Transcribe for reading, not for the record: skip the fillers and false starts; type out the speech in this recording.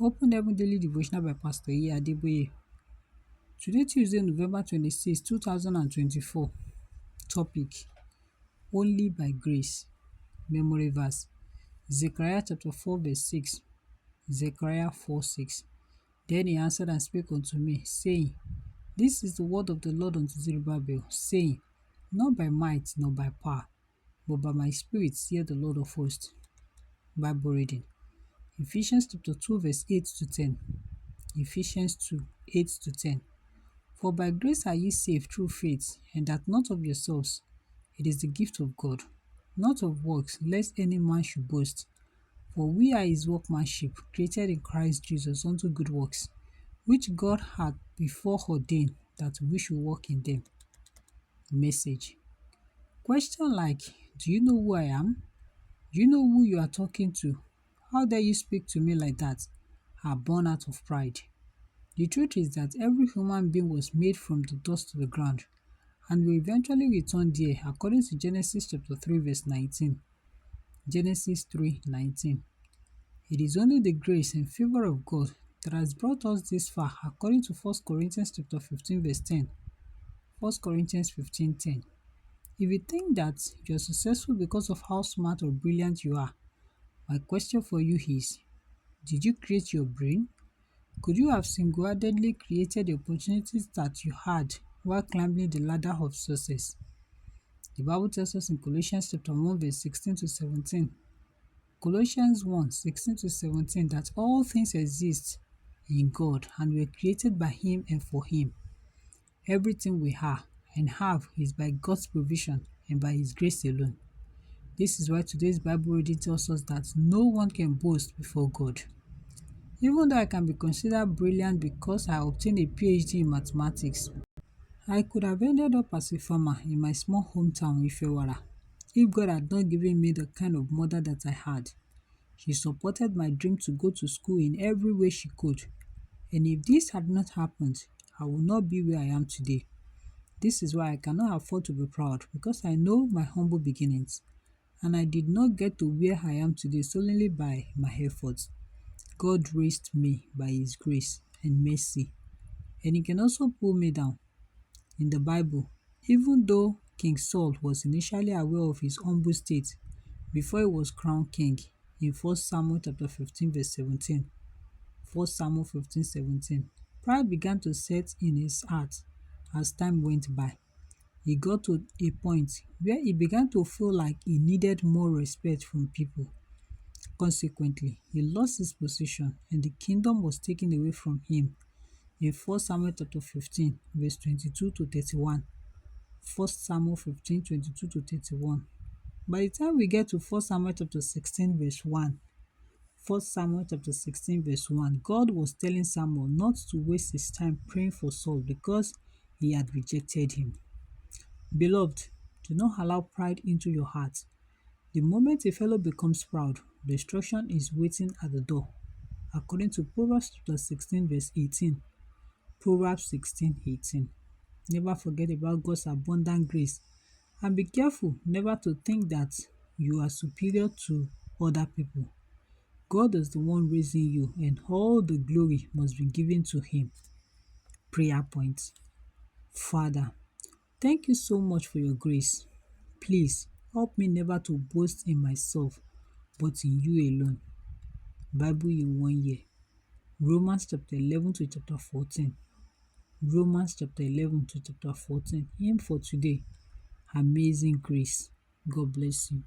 Open Heaven Daily Devotional by Pastor E. Adeboye. Today, Tuesday, November 26, 2024. Topic: Only by Grace. Memory verse: Zechariah chapter 4, verse 6. Zechariah 4:6. Then he answered and spake unto me, saying, This is the word of the Lord unto Zerubbabel, saying, Not by might nor by power, but by my spirit, saith the Lord of hosts. Bible reading: Ephesians chapter 2, verse 8 to 10. Ephesians 2, 8 to 10. For by grace are ye saved through faith, and that not of yourselves. It is the gift of God, not of works, lest any man should boast. For we are his workmanship, created in Christ Jesus unto good works, which God had before ordained that we should walk in them. Message: Question like, do you know who I am? Do you know who you are talking to? How dare you speak to me like that? Are born out of pride. The truth is that every human being was made from the dust of the ground and will eventually return there, according to Genesis chapter 3 verse 19. Genesis 3:19. It is only the grace and favor of God that has brought us this far, according to 1 Corinthians chapter 15 verse 10. 1 Corinthians 15:10. If you think that you are successful because of how smart or brilliant you are, my question for you is, did you create your brain? Could you have single-handedly created the opportunities that you had while climbing the ladder of success? The Bible tells us in Colossians chapter 1 verse 16 to 17. Colossians 1, 16 to 17, that all things exist in God and were created by Him and for Him. Everything we are and have is by God's provision and by His grace alone. This is why today's Bible reading tells us that no one can boast before God. Even though I can be considered brilliant because I obtained a PhD in mathematics, I could have ended up as a farmer in my small hometown, Ifewara, if God had not given me the kind of mother that I had. She supported my dream to go to school in every way she could. And if this had not happened, I would not be where I am today. This is why I cannot afford to be proud, because I know my humble beginnings. And I did not get to where I am today solely by my efforts. God raised me by His grace and mercy, and He can also pull me down. In the Bible, even though King Saul was initially aware of his humble state before he was crowned king, in 1 Samuel chapter 15 verse 17, 1 Samuel 15:17, pride began to set in his heart as time went by. He got to a point where he began to feel like he needed more respect from people. Consequently, he lost his position and the kingdom was taken away from him in 1 Samuel chapter 15 verse 22 to 31. 1 Samuel 15, 22 to 31. By the time we get to 1 Samuel chapter 16 verse 1, 1 Samuel chapter 16 verse 1, God was telling Samuel not to waste his time praying for Saul because he had rejected him. Beloved, do not allow pride into your heart. The moment a fellow becomes proud, destruction is waiting at the door, according to Proverbs chapter 16 verse 18. Proverbs 16:18. Never forget about God's abundant grace, and be careful never to think that you are superior to other people. God is the one raising you, and all the glory must be given to Him. Prayer point: Father, thank you so much for your grace. Please help me never to boast in myself, but in you alone. Bible in 1 year. Romans chapter 11 to chapter 14. Romans chapter 11 to chapter 14. Hymn for today: Amazing Grace. God bless you.